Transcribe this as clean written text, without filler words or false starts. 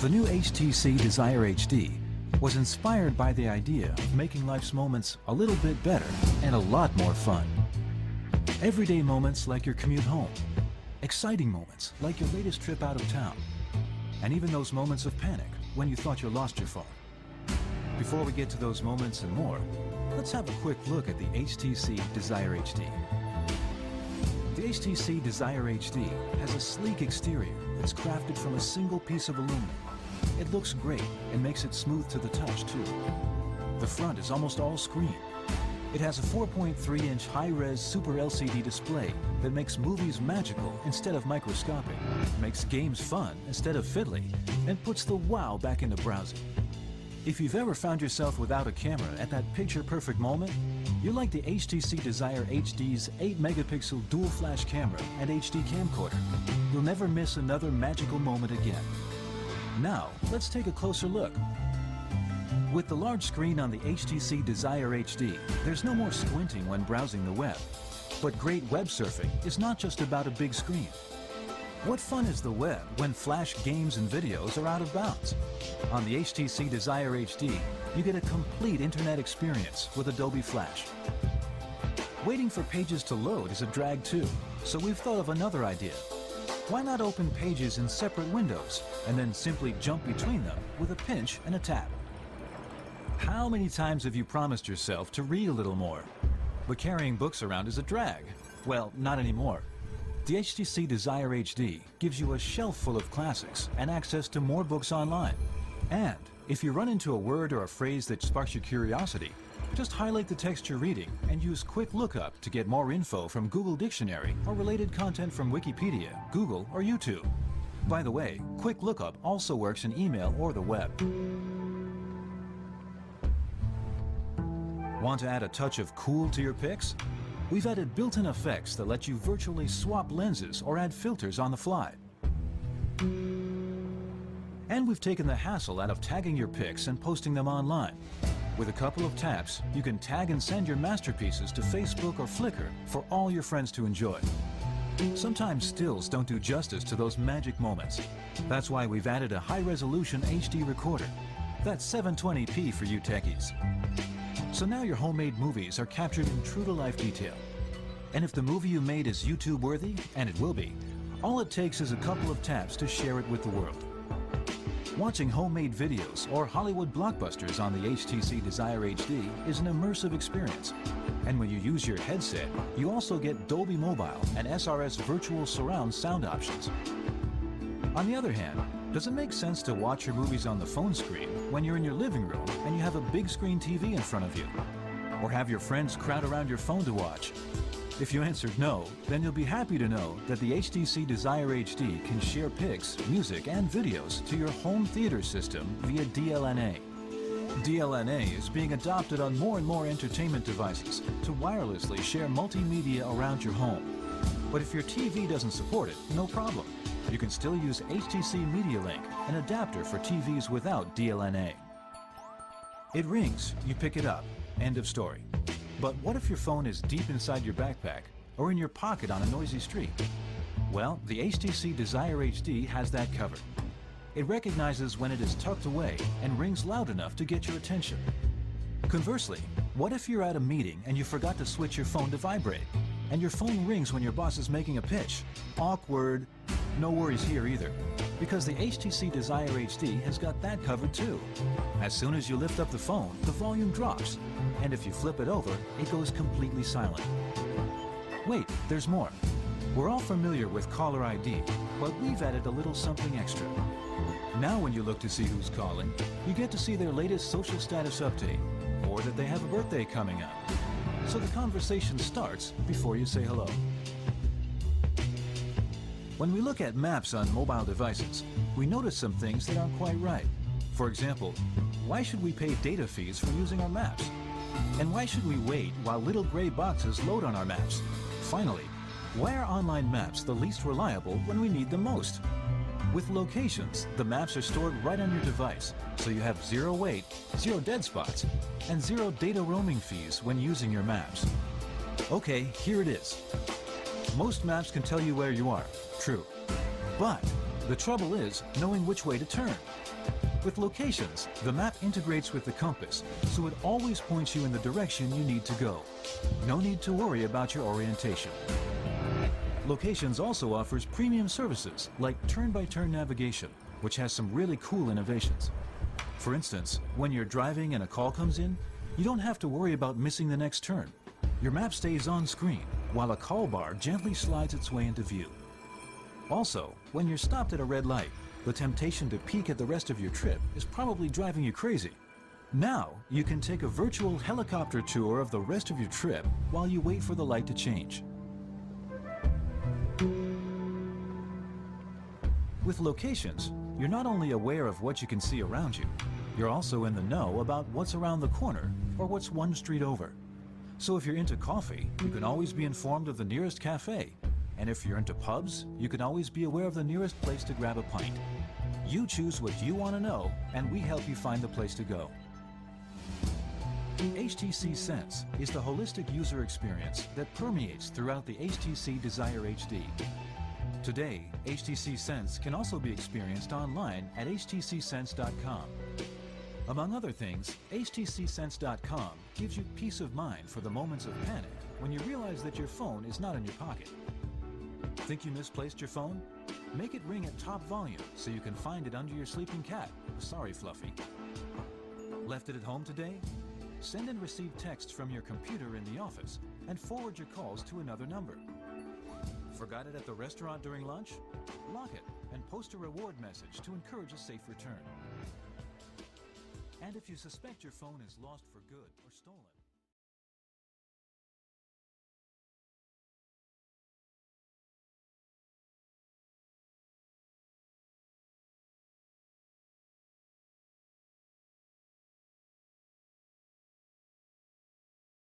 The new HTC DesireHD was inspired by the idea of making life's moments a little bit better and a lot more fun. Everyday moments like your commute home, exciting moments like your latest trip out of town, and even those moments of panic when you thought you lost your phone. Before we get to those moments and more, let's have a quick look at the HTC DesireHD. The HTC DesireHD has a sleek exterior that's crafted from a single piece of aluminum. It looks great and makes it smooth to the touch too. The front is almost all screen. It has a 4.3-inch high-res Super LCD display that makes movies magical instead of microscopic, makes games fun instead of fiddly, and puts the wow back into browsing. If you've ever found yourself without a camera at that picture-perfect moment, you'll like the HTC DesireHD's 8-megapixel dual-flash camera and HD camcorder. You'll never miss another magical moment again. Now, let's take a closer look. With the large screen on the HTC DesireHD, there's no more squinting when browsing the web. But great web surfing is not just about a big screen. What fun is the web when flash games and videos are out of bounds? On the HTC DesireHD, you get a complete internet experience with Adobe Flash. Waiting for pages to load is a drag too, so we've thought of another idea. Why not open pages in separate windows and then simply jump between them with a pinch and a tap? How many times have you promised yourself to read a little more? But carrying books around is a drag. Well, not anymore. The HTC DesireHD gives you a shelf full of classics and access to more books online. And if you run into a word or a phrase that sparks your curiosity, just highlight the text you're reading and use Quick Lookup to get more info from Google Dictionary or related content from Wikipedia, Google, or YouTube. By the way, Quick Lookup also works in email or the web. Want to add a touch of cool to your pics? We've added built-in effects that let you virtually swap lenses or add filters on the fly. And we've taken the hassle out of tagging your pics and posting them online. With a couple of taps, you can tag and send your masterpieces to Facebook or Flickr for all your friends to enjoy. Sometimes stills don't do justice to those magic moments. That's why we've added a high-resolution HD recorder. That's 720p for you techies. So now your homemade movies are captured in true-to-life detail. And if the movie you made is YouTube-worthy, and it will be, all it takes is a couple of taps to share it with the world. Watching homemade videos or Hollywood blockbusters on the HTC DesireHD is an immersive experience. And when you use your headset, you also get Dolby Mobile and SRS Virtual Surround sound options. On the other hand, does it make sense to watch your movies on the phone screen when you're in your living room and you have a big screen TV in front of you? Or have your friends crowd around your phone to watch? If you answered no, then you'll be happy to know that the HTC DesireHD can share pics, music, and videos to your home theater system via DLNA. DLNA is being adopted on more and more entertainment devices to wirelessly share multimedia around your home. But if your TV doesn't support it, no problem. You can still use HTC Media Link, an adapter for TVs without DLNA. It rings, you pick it up, end of story. But what if your phone is deep inside your backpack or in your pocket on a noisy street? Well, the HTC DesireHD has that covered. It recognizes when it is tucked away and rings loud enough to get your attention. Conversely, what if you're at a meeting and you forgot to switch your phone to vibrate, and your phone rings when your boss is making a pitch? Awkward. No worries here either, because the HTC DesireHD has got that covered too. As soon as you lift up the phone, the volume drops, and if you flip it over, it goes completely silent. Wait, there's more. We're all familiar with caller ID, but we've added a little something extra. Now when you look to see who's calling, you get to see their latest social status update, or that they have a birthday coming up. So the conversation starts before you say hello. When we look at maps on mobile devices, we notice some things that aren't quite right. For example, why should we pay data fees for using our maps? And why should we wait while little gray boxes load on our maps? Finally, why are online maps the least reliable when we need them most? With locations, the maps are stored right on your device, so you have zero wait, zero dead spots, and zero data roaming fees when using your maps. Okay, here it is. Most maps can tell you where you are. True. But the trouble is knowing which way to turn. With locations, the map integrates with the compass, so it always points you in the direction you need to go. No need to worry about your orientation. Locations also offers premium services like turn-by-turn navigation, which has some really cool innovations. For instance, when you're driving and a call comes in, you don't have to worry about missing the next turn. Your map stays on screen, while a call bar gently slides its way into view. Also, when you're stopped at a red light, the temptation to peek at the rest of your trip is probably driving you crazy. Now, you can take a virtual helicopter tour of the rest of your trip while you wait for the light to change. With locations, you're not only aware of what you can see around you, you're also in the know about what's around the corner or what's one street over. So if you're into coffee, you can always be informed of the nearest cafe. And if you're into pubs, you can always be aware of the nearest place to grab a pint. You choose what you want to know, and we help you find the place to go. HTC Sense is the holistic user experience that permeates throughout the HTC DesireHD. Today, HTC Sense can also be experienced online at htcsense.com. Among other things, htcsense.com gives you peace of mind for the moments of panic when you realize that your phone is not in your pocket. Think you misplaced your phone? Make it ring at top volume so you can find it under your sleeping cat. Sorry, Fluffy. Left it at home today? Send and receive texts from your computer in the office and forward your calls to another number. Forgot it at the restaurant during lunch? Lock it and post a reward message to encourage a safe return. And if you suspect your phone is lost for good or stolen,